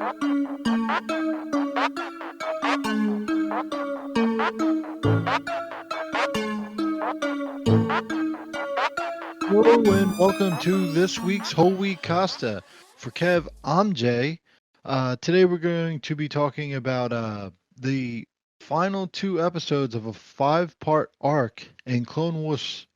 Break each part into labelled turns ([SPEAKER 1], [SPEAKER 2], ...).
[SPEAKER 1] Hello and welcome to this week's Whole Week Costa. For Kev, I'm Jay. Today we're going to be talking about the final two episodes of a five-part arc in Clone Wars,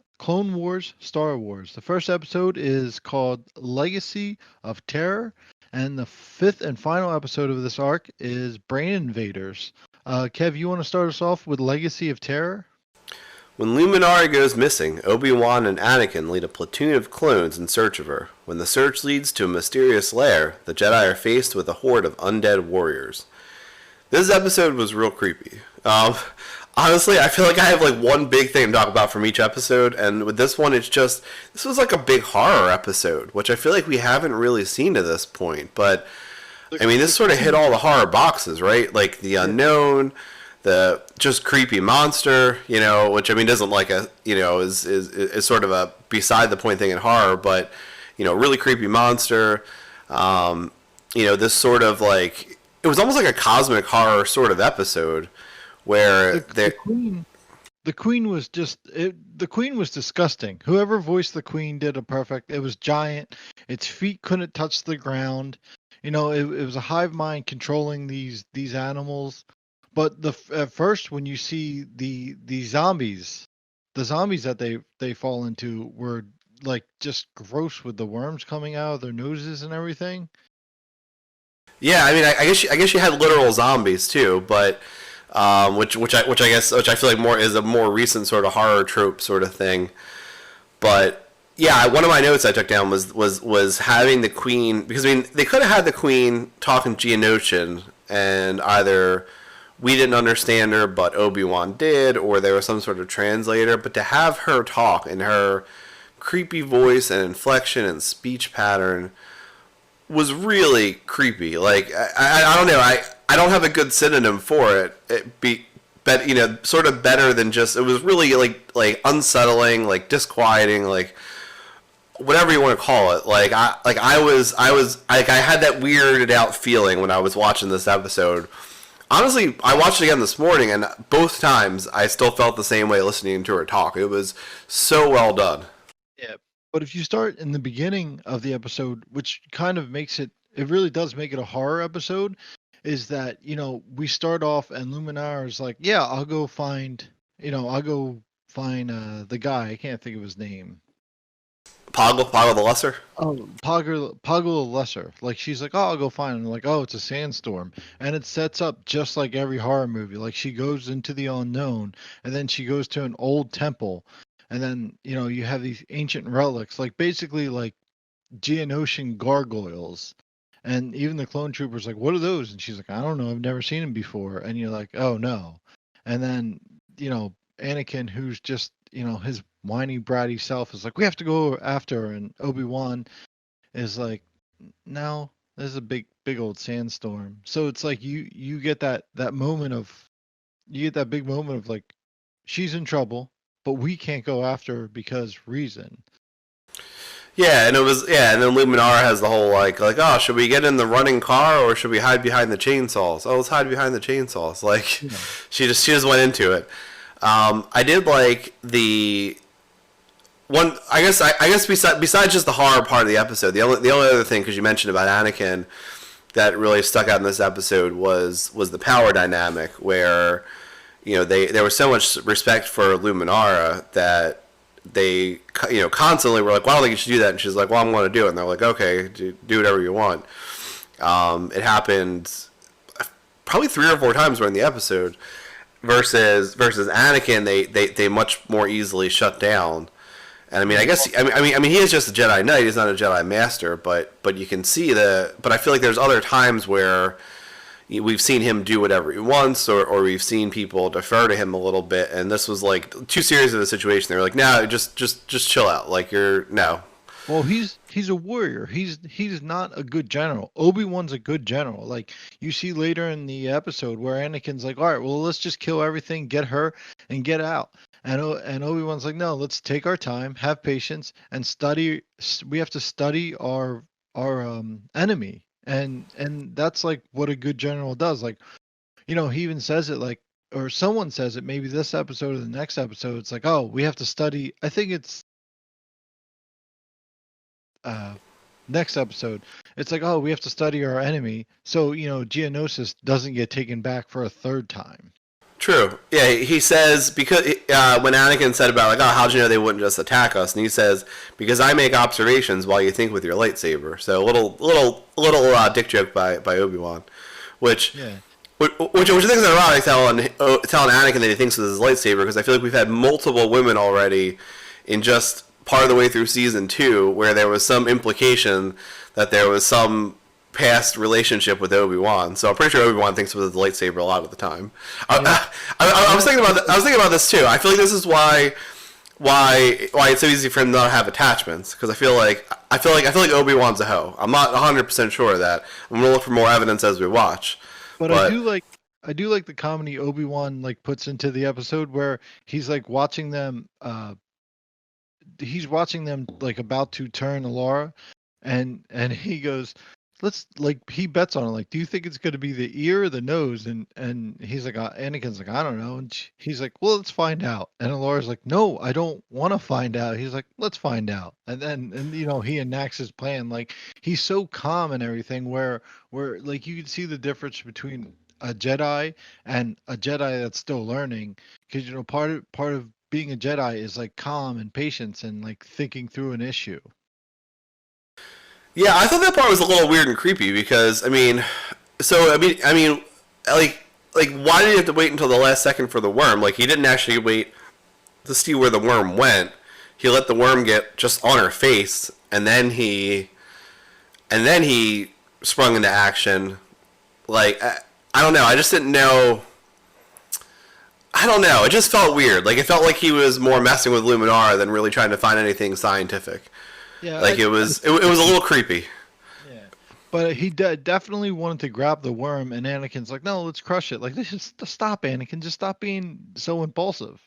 [SPEAKER 1] Star Wars. The first episode is called Legacy of Terror, and the fifth and final episode of this arc is Brain Invaders. Kev, you want to start us off with Legacy of Terror?
[SPEAKER 2] When Luminara goes missing, Obi-Wan and Anakin lead a platoon of clones in search of her. When the search leads to a mysterious lair, the Jedi are faced with a horde of undead warriors. This episode was real creepy. Honestly, I feel like I have like one big thing to talk about from each episode, and with this one, this was like a big horror episode, which I feel like we haven't really seen to this point. But I mean, this sort of hit all the horror boxes, right? Like the unknown, the just creepy monster, which I mean doesn't like is sort of a beside the point thing in horror, but really creepy monster. This sort of like it was almost like a cosmic horror sort of episode where
[SPEAKER 1] the queen was the queen was disgusting. Whoever voiced the queen did a perfect. It was giant. Its feet couldn't touch the ground. It was a hive mind controlling these animals. But at first, when you see the zombies, the zombies that they fall into were like just gross with the worms coming out of their noses and everything.
[SPEAKER 2] Yeah, I mean, I guess you had literal zombies too, but which I feel like more is a more recent sort of horror trope sort of thing. But yeah, one of my notes I took down was having the queen, because I mean they could have had the queen talking Geonosian and either we didn't understand her, but Obi-Wan did, or there was some sort of translator. But to have her talk in her creepy voice and inflection and speech pattern was really creepy. Like, I don't know. I don't have a good synonym for it. Sort of better than just, it was really like unsettling, like disquieting, like whatever you want to call it. Like I had that weirded out feeling when I was watching this episode. Honestly, I watched it again this morning, and both times I still felt the same way listening to her talk. It was so well done.
[SPEAKER 1] Yeah, but if you start in the beginning of the episode, which kind of makes it really does make it a horror episode, is that, we start off and Luminar is like, yeah, I'll go find the guy. I can't think of his name.
[SPEAKER 2] Poggle the Lesser?
[SPEAKER 1] Oh, Poggle the Lesser. Like, she's like, oh, I'll go find him. Like, oh, it's a sandstorm. And it sets up just like every horror movie. Like, she goes into the unknown, and then she goes to an old temple. And then, you have these ancient relics, like basically like Geonosian gargoyles. And even the clone trooper's like, what are those? And she's like, I don't know. I've never seen them before. And you're like, oh, no. And then, Anakin, who's just, his whiny bratty self is like, we have to go after her. And Obi-Wan is like, no, there's a big old sandstorm. So it's like you get that moment of, big moment of like, she's in trouble, but we can't go after her because reason.
[SPEAKER 2] Yeah, and and then Luminara has the whole like, oh, should we get in the running car or should we hide behind the chainsaws? Oh, let's hide behind the chainsaws. Like, yeah. She just went into it. I did like the one. I guess besides just the horror part of the episode, the only other thing, because you mentioned about Anakin, that really stuck out in this episode was the power dynamic, where there was so much respect for Luminara that they constantly were like, well, I don't think you should do that, and she's like, well, I'm going to do it, and they're like, okay, do whatever you want. It happened probably 3 or 4 times during the episode. Versus Anakin, they much more easily shut down. And I mean, I guess I mean he is just a Jedi Knight. He's not a Jedi Master, but you can see but I feel like there's other times where we've seen him do whatever he wants, or we've seen people defer to him a little bit. And this was like too serious of a situation. They were like, no, just chill out. Like, no.
[SPEAKER 1] Well, he's a warrior. He's not a good general. Obi-Wan's a good general. Like, you see later in the episode where Anakin's like, all right, well, let's just kill everything, get her, and get out. And Obi-Wan's like, no, let's take our time, have patience, and study. We have to study our enemy. And that's like what a good general does. Like, he even says it like, or someone says it, maybe this episode or the next episode. It's like, oh, we have to study. I think it's uh, next episode. It's like, oh, we have to study our enemy, so Geonosis doesn't get taken back for a third time.
[SPEAKER 2] True. Yeah, he says because when Anakin said about like, oh, how'd you know they wouldn't just attack us? And he says because I make observations while you think with your lightsaber. So a little dick joke by Obi-Wan, which
[SPEAKER 1] Yeah.
[SPEAKER 2] which I think is ironic telling Anakin that he thinks with his lightsaber, because I feel like we've had multiple women already in just part of the way through season 2 where there was some implication that there was some past relationship with Obi-Wan. So I'm pretty sure Obi-Wan thinks with his lightsaber a lot of the time.
[SPEAKER 1] Yeah.
[SPEAKER 2] I was thinking about I was thinking about this too. I feel like this is why it's so easy for him not to have attachments, because I feel like Obi-Wan's a hoe. I'm not 100% sure of that. I'm gonna look for more evidence as we watch.
[SPEAKER 1] But I do like the comedy Obi-Wan like puts into the episode where he's like watching them like about to turn Alara, and he goes, let's, like, he bets on it, like, do you think it's going to be the ear or the nose? And he's like, Anakin's like, I don't know. And he's like, well, let's find out. And Alara's like, no, I don't want to find out. He's like, let's find out. And he enacts his plan. Like, he's so calm and everything, where like you can see the difference between a Jedi and a Jedi that's still learning, because part of being a Jedi is like calm and patience and like thinking through an issue.
[SPEAKER 2] Yeah, I thought that part was a little weird and creepy because like why did he have to wait until the last second for the worm? Like he didn't actually wait to see where the worm went. He let the worm get just on her face, and then he sprung into action. Like I don't know. I just didn't know. I don't know. It just felt weird. Like it felt like he was more messing with Luminara than really trying to find anything scientific.
[SPEAKER 1] Yeah,
[SPEAKER 2] Like it was a little creepy.
[SPEAKER 1] yeah. But he definitely wanted to grab the worm, and Anakin's like, "No, let's crush it." Like, this is stop, Anakin. Just stop being so impulsive.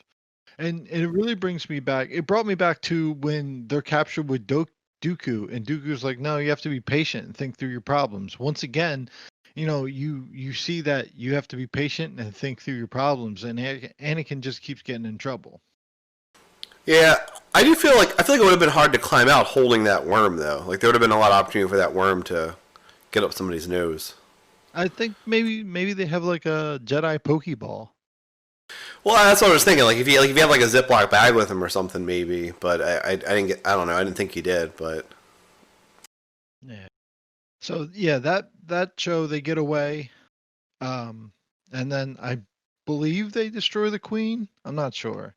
[SPEAKER 1] And it really brings me back. It brought me back to when they're captured with Dooku, and Dooku's like, "No, you have to be patient and think through your problems." Once again, you see that you have to be patient and think through your problems, and Anakin just keeps getting in trouble.
[SPEAKER 2] Yeah, I feel like it would have been hard to climb out holding that worm though. Like there would have been a lot of opportunity for that worm to get up somebody's nose.
[SPEAKER 1] I think maybe they have like a Jedi Pokeball.
[SPEAKER 2] Well, that's what I was thinking. Like if you have like a Ziploc bag with him or something, maybe. But I didn't get. I don't know. I didn't think he did. But
[SPEAKER 1] Yeah. So yeah, that show, they get away, and then I believe they destroy the queen. I'm not sure.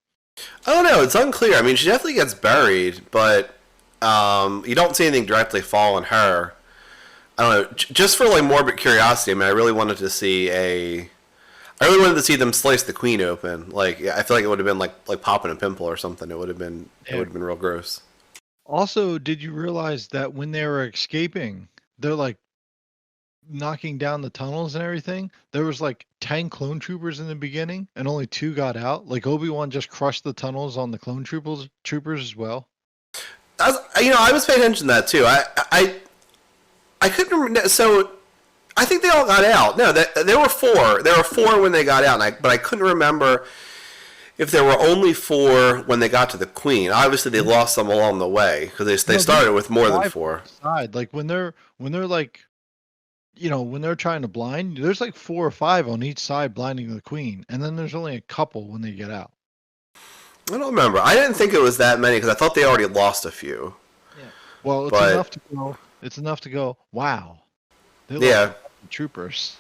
[SPEAKER 2] I don't know. It's unclear. I mean, she definitely gets buried, but you don't see anything directly fall on her. I don't know. Just for like morbid curiosity, I mean, I really wanted to see them slice the queen open. Like, yeah, I feel like it would have been like popping a pimple or something. It would have been real gross.
[SPEAKER 1] Also, did you realize that when they were escaping, they're like knocking down the tunnels and everything? There was like 10 clone troopers in the beginning, and only 2 got out. Like Obi-Wan just crushed the tunnels on the clone troopers as well.
[SPEAKER 2] I was paying attention to that too. I couldn't remember. So I think they all got out. No, there were 4. There were 4 when they got out, but I couldn't remember if there were only 4 when they got to the queen. Obviously, they lost some along the way because they started with more than 4.
[SPEAKER 1] Side, like when they're like, when they're trying to blind, there's like 4 or 5 on each side blinding the queen, and then there's only a couple when they get out.
[SPEAKER 2] I don't remember. I didn't think it was that many because I thought they already lost a few.
[SPEAKER 1] Yeah. Well, it's
[SPEAKER 2] But
[SPEAKER 1] enough to go. It's enough to go. Wow. They're
[SPEAKER 2] yeah,
[SPEAKER 1] like troopers.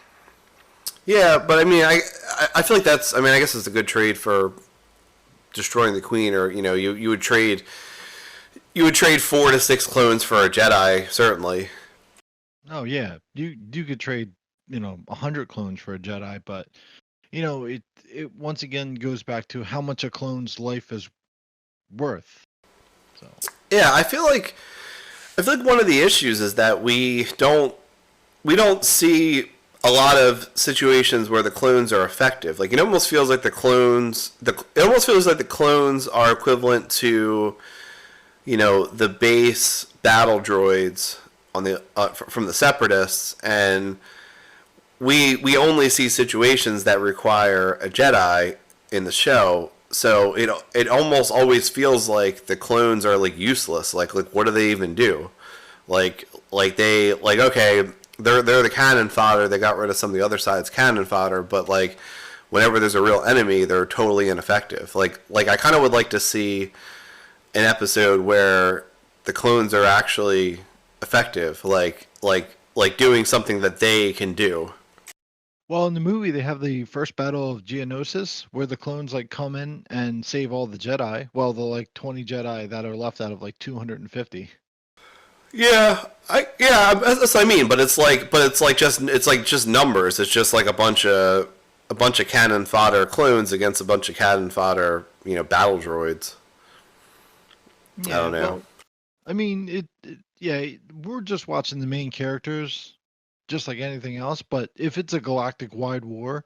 [SPEAKER 2] yeah. But I mean, I feel like that's. I mean, I guess it's a good trade for destroying the queen, or you would trade 4 to 6 clones for a Jedi, certainly.
[SPEAKER 1] Oh yeah, you could trade 100 clones for a Jedi, but it once again goes back to how much a clone's life is worth. So
[SPEAKER 2] Yeah, I feel like one of the issues is that we don't see a lot of situations where the clones are effective. Like it almost feels like the clones are equivalent to the base battle droids on the from the Separatists, and we only see situations that require a Jedi in the show. So it almost always feels like the clones are like useless. Like what do they even do? They like okay, they're the cannon fodder. They got rid of some of the other side's cannon fodder, but like whenever there's a real enemy, they're totally ineffective. Like I kind of would like to see an episode where the clones are actually effective, like doing something that they can do.
[SPEAKER 1] Well, in the movie, they have the first battle of Geonosis, where the clones like come in and save all the Jedi. Well, the like 20 Jedi that are left out of like 250.
[SPEAKER 2] That's what I mean. It's like just numbers. It's just like a bunch of cannon fodder clones against a bunch of cannon fodder, battle droids. I
[SPEAKER 1] Yeah,
[SPEAKER 2] don't know.
[SPEAKER 1] well, I mean, yeah, we're just watching the main characters, just like anything else. But if it's a galactic wide war,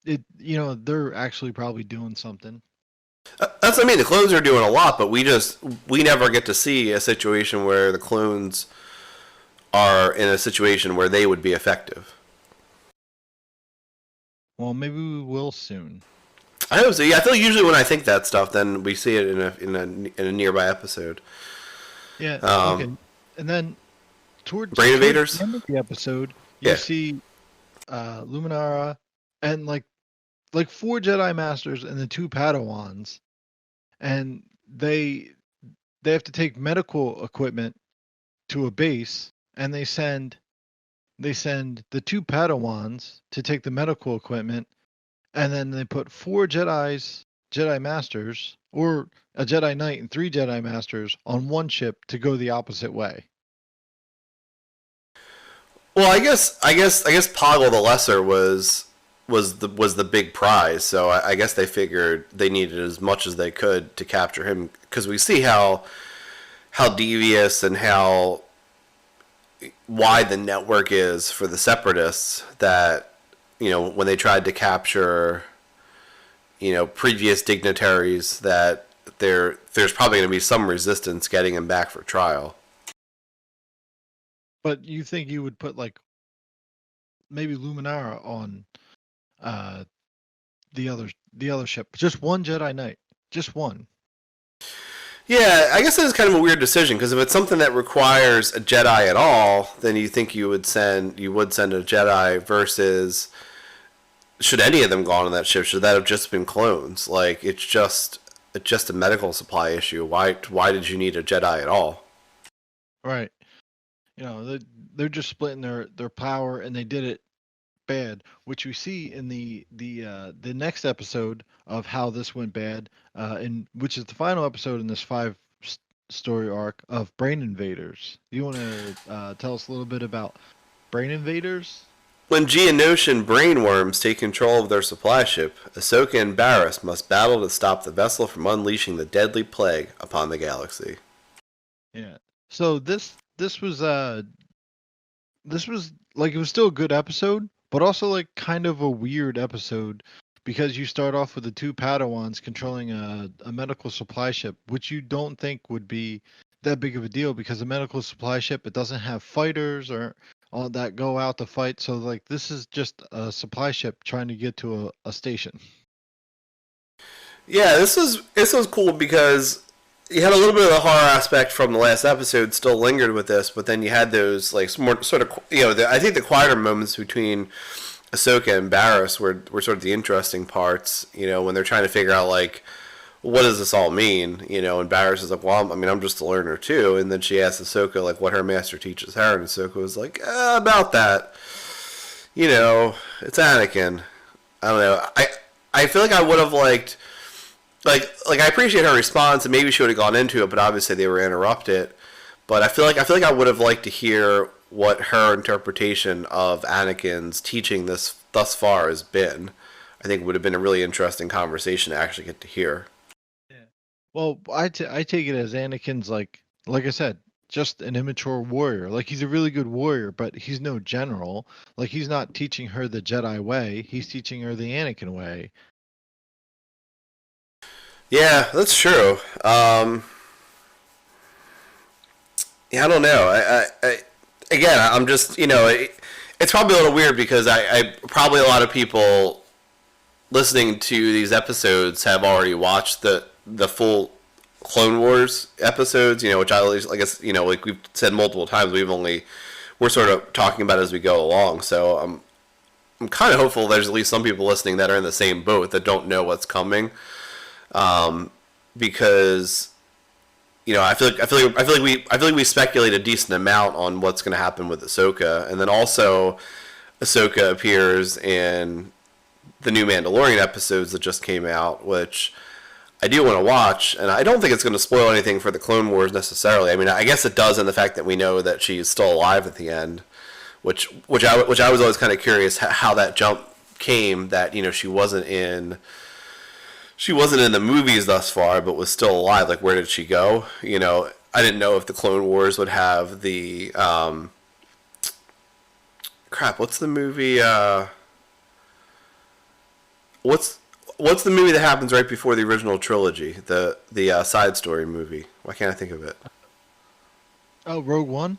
[SPEAKER 1] they're actually probably doing something.
[SPEAKER 2] That's what I mean. The clones are doing a lot, but we never get to see a situation where the clones are in a situation where they would be effective.
[SPEAKER 1] Well, maybe we will soon.
[SPEAKER 2] I hope so. Yeah, I feel like usually when I think that stuff, then we see it in a nearby episode.
[SPEAKER 1] Yeah, okay.
[SPEAKER 2] Um,
[SPEAKER 1] And then towards
[SPEAKER 2] Brain
[SPEAKER 1] towards
[SPEAKER 2] invaders.
[SPEAKER 1] the end of the episode, you
[SPEAKER 2] Yeah.
[SPEAKER 1] see Luminara and like four Jedi Masters and the two Padawans, and they have to take medical equipment to a base, and they send the two Padawans to take the medical equipment, and then they put four Jedi Masters, or a Jedi Knight and three Jedi Masters on one ship to go the opposite way.
[SPEAKER 2] Well, I guess Poggle the Lesser was the big prize. So I guess they figured they needed as much as they could to capture him because we see how devious and how wide the network is for the Separatists. That when they tried to capture previous dignitaries, that there's probably going to be some resistance getting him back for trial.
[SPEAKER 1] But you think you would put like maybe Luminara on uh the other ship? Just one Jedi Knight, just one.
[SPEAKER 2] Yeah, I guess that is kind of a weird decision because if it's something that requires a Jedi at all, then you think you would send a Jedi versus should any of them go on that ship? Should that have just been clones? Like it's just a medical supply issue. Why did you need a Jedi at all?
[SPEAKER 1] Right. They're just splitting their power, and they did it bad, which we see in the next episode of how this went bad, in which is the final episode in this story arc of Brain Invaders. You want to tell us a little bit about Brain Invaders?
[SPEAKER 2] When Geonosian brainworms take control of their supply ship, Ahsoka and Barriss must battle to stop the vessel from unleashing the deadly plague upon the galaxy.
[SPEAKER 1] Yeah. So this was like, it was still a good episode, but also like kind of a weird episode because you start off with the two Padawans controlling a medical supply ship, which you don't think would be that big of a deal because a medical supply ship, it doesn't have fighters or all that go out to fight. So like this is just a supply ship trying to get to a station.
[SPEAKER 2] Yeah, this was cool because you had a little bit of the horror aspect from the last episode still lingered with this, but then you had those like more sort of I think the quieter moments between Ahsoka and Barriss were sort of the interesting parts. When they're trying to figure out like what does this all mean? And Barriss is like, well, I mean, I'm just a learner too. And then she asks Ahsoka like what her master teaches her, and Ahsoka was like, about that. It's Anakin. I don't know. I feel like I would have liked like I appreciate her response, and maybe she would have gone into it, but obviously they were interrupted. But I feel like I would have liked to hear what her interpretation of Anakin's teaching this thus far has been. I think it would have been a really interesting conversation to actually get to hear.
[SPEAKER 1] Yeah. Well, I take it as Anakin's like I said, just an immature warrior. Like he's a really good warrior, but he's no general. Like he's not teaching her the Jedi way. He's teaching her the Anakin way.
[SPEAKER 2] Yeah, that's true. Yeah, I don't know. Again, I'm just it's probably a little weird because I probably a lot of people listening to these episodes have already watched the full Clone Wars episodes. Which I guess like we've said multiple times, we're sort of talking about it as we go along. So I'm kind of hopeful there's at least some people listening that are in the same boat that don't know what's coming, because I feel like we speculate a decent amount on what's going to happen with Ahsoka, and then also Ahsoka appears in the new Mandalorian episodes that just came out, which I do want to watch, and I don't think it's going to spoil anything for the Clone Wars necessarily. I mean, I guess it does in the fact that we know that she's still alive at the end, which I was always kind of curious how that jump came, that she wasn't in the movies thus far, but was still alive. Like, where did she go? I didn't know if the Clone Wars would have the crap. What's the movie? What's the movie that happens right before the original trilogy? The side story movie. Why can't I think of it?
[SPEAKER 1] Oh, Rogue One.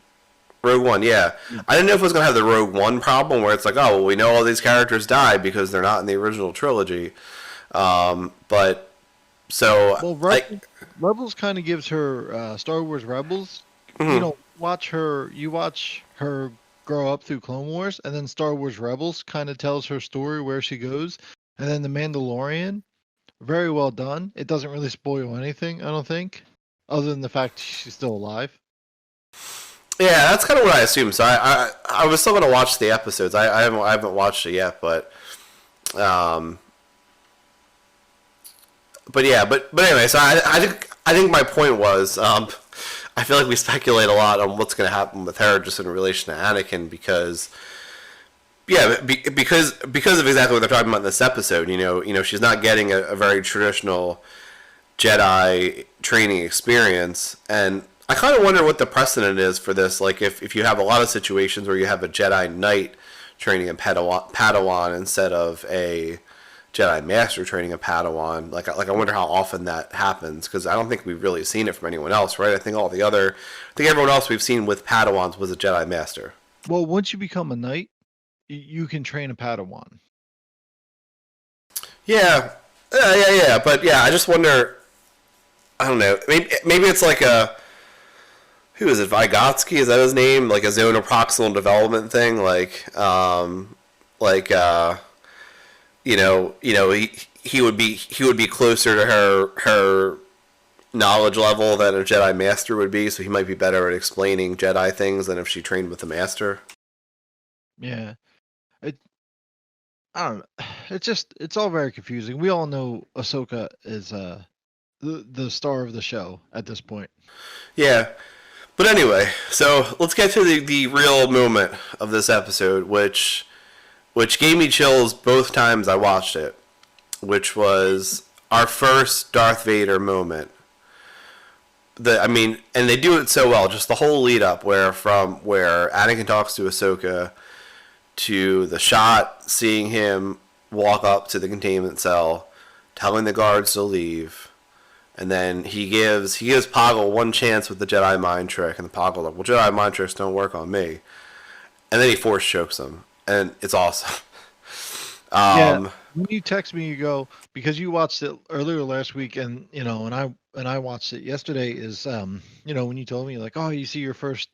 [SPEAKER 2] Rogue One, yeah.
[SPEAKER 1] Yeah.
[SPEAKER 2] I didn't know if it was gonna have the Rogue One problem where it's like, oh, well, we know all these characters died because they're not in the original trilogy. But so
[SPEAKER 1] Well, Rebels kind of gives her Star Wars Rebels.
[SPEAKER 2] mhm.
[SPEAKER 1] You watch her grow up through Clone Wars, and then Star Wars Rebels kind of tells her story where she goes, and then the Mandalorian, very well done. It doesn't really spoil anything, I don't think, other than the fact she's still alive.
[SPEAKER 2] Yeah, that's kind of what I assumed. So I was still gonna watch the episodes. I haven't watched it yet, um, but yeah, but anyway. So I think my point was, I feel like we speculate a lot on what's gonna happen with her just in relation to Anakin because yeah, because of exactly what they're talking about in this episode. She's not getting a very traditional Jedi training experience, and I kind of wonder what the precedent is for this. Like, if you have a lot of situations where you have a Jedi Knight training a Padawan instead of a Jedi Master training a Padawan, I wonder how often that happens, because I don't think we've really seen it from anyone else, right? I think everyone else we've seen with Padawans was a Jedi Master.
[SPEAKER 1] Well, once you become a knight, you can train a Padawan.
[SPEAKER 2] Yeah, yeah. But yeah, I just wonder. I don't know. Maybe it's like a who is it? Vygotsky, is that his name? Like a zone of proximal development thing. Like he would be closer to her knowledge level than a Jedi Master would be, so he might be better at explaining Jedi things than if she trained with a Master.
[SPEAKER 1] Yeah. It, I don't know. It's all very confusing. We all know Ahsoka is the star of the show at this point.
[SPEAKER 2] Yeah, but anyway, so let's get to the real moment of this episode, which gave me chills both times I watched it, which was our first Darth Vader moment. And they do it so well. Just the whole lead up, where Anakin talks to Ahsoka, to the shot, seeing him walk up to the containment cell, telling the guards to leave, and then he gives Poggle one chance with the Jedi mind trick, and the Poggle's like, well, Jedi mind tricks don't work on me, and then he force chokes him, and it's awesome.
[SPEAKER 1] Yeah.
[SPEAKER 2] um,
[SPEAKER 1] When you text me, you go, because you watched it earlier last week, and and I watched it yesterday. Is when you told me, like, oh, you see your first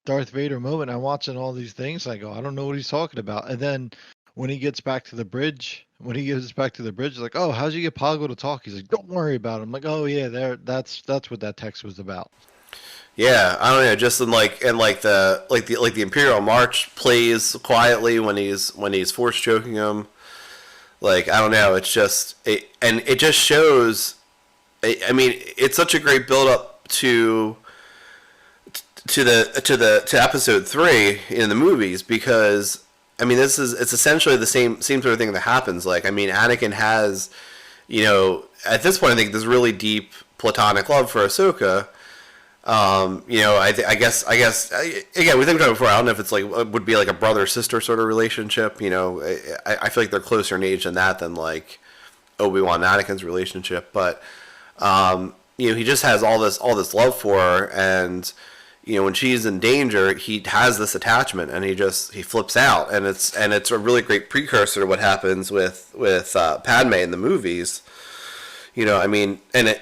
[SPEAKER 1] Darth Vader moment. I'm watching all these things. I go, I don't know what he's talking about. And then when he gets back to the bridge, like, oh, how'd you get Poggle to talk? He's like, don't worry about it. I'm like, oh yeah, that's what that text was about.
[SPEAKER 2] yeah, I don't know. Just in the Imperial March plays quietly when he's force choking him. Like, I don't know. It just shows. I mean, it's such a great build up to episode 3 in the movies, because I mean, it's essentially the same sort of thing that happens. Like, I mean, Anakin has, at this point, I think, this really deep platonic love for Ahsoka. Again, we think about it before. I don't know if it's like it would be like a brother sister sort of relationship. I feel like they're closer in age than that, than like Obi-Wan and Anakin's relationship. But he just has all this love for her, and when she's in danger, he has this attachment, and he flips out, and it's a really great precursor to what happens with Padme in the movies. I mean, and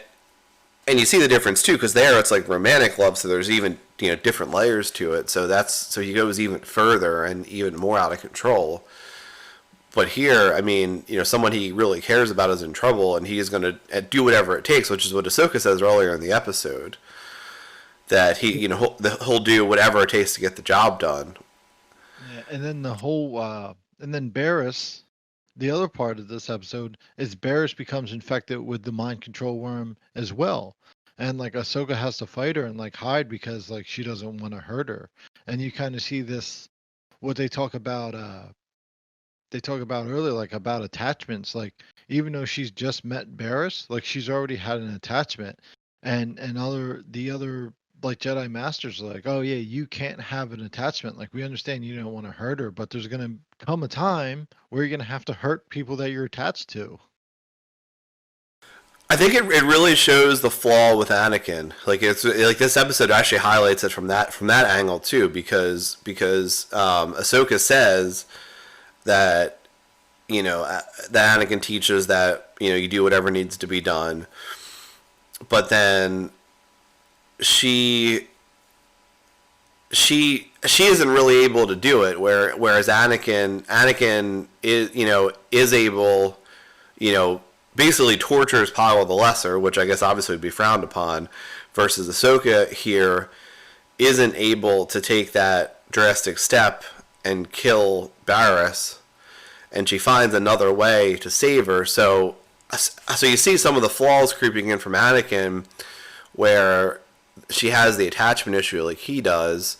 [SPEAKER 2] you see the difference too, because there it's like romantic love, so there's even different layers to it. So he goes even further and even more out of control. But here, I mean, someone he really cares about is in trouble, and he is going to do whatever it takes, which is what Ahsoka says earlier in the episode. That he'll do whatever it takes to get the job done.
[SPEAKER 1] Yeah, and then and then Barriss, the other part of this episode is Barriss becomes infected with the mind control worm as well, and like Ahsoka has to fight her and like hide because like she doesn't want to hurt her, and you kind of see this what they talk about earlier, like about attachments, like even though she's just met Barriss, like she's already had an attachment, and the other like Jedi Masters are like, oh yeah, you can't have an attachment. Like we understand you don't want to hurt her, but there's gonna come a time where you're gonna have to hurt people that you're attached to.
[SPEAKER 2] I think it really shows the flaw with Anakin. Like it's like this episode actually highlights it from that angle too, because Ahsoka says that that Anakin teaches that you do whatever needs to be done, but then she isn't really able to do it. Whereas Anakin is able, basically tortures Pyle the Lesser, which I guess obviously would be frowned upon, versus Ahsoka here isn't able to take that drastic step and kill Barriss, and she finds another way to save her. So you see some of the flaws creeping in from Anakin, where she has the attachment issue like he does,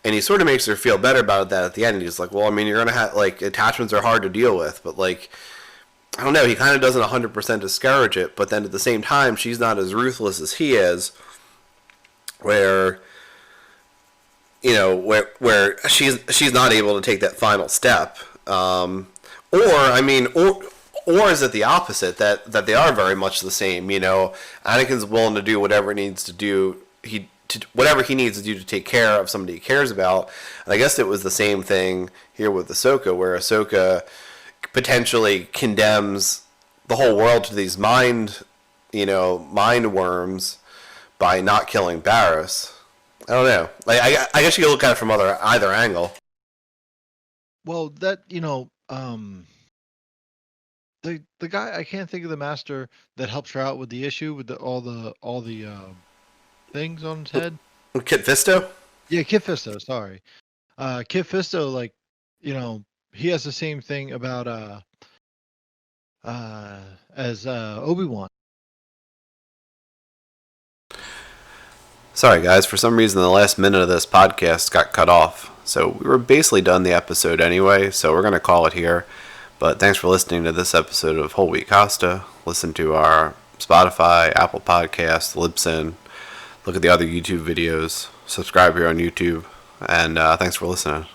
[SPEAKER 2] and he sort of makes her feel better about that at the end. He's like, well, I mean, you're gonna have like attachments are hard to deal with, but like I don't know, he kind of doesn't 100% discourage it, but then at the same time, she's not as ruthless as he is, where where she's not able to take that final step, or is it the opposite, that they are very much the same? Anakin's willing to do whatever he needs to do. Whatever he needs to do to take care of somebody he cares about. And I guess it was the same thing here with Ahsoka, where Ahsoka potentially condemns the whole world to these mind worms by not killing Barriss. I don't know. Like I guess you could look at it from either angle.
[SPEAKER 1] Well, that the guy, I can't think of the master that helps her out with the issue with all the things on his head.
[SPEAKER 2] Kit Fisto?
[SPEAKER 1] Yeah, Kit Fisto. Sorry, Kit Fisto. Like he has the same thing about as Obi-Wan.
[SPEAKER 2] Sorry guys, for some reason the last minute of this podcast got cut off. So we were basically done the episode anyway, so we're going to call it here. But thanks for listening to this episode of Whole Wheat Costa. Listen to our Spotify, Apple Podcasts, Libsyn. Look at the other YouTube videos. Subscribe here on YouTube. And thanks for listening.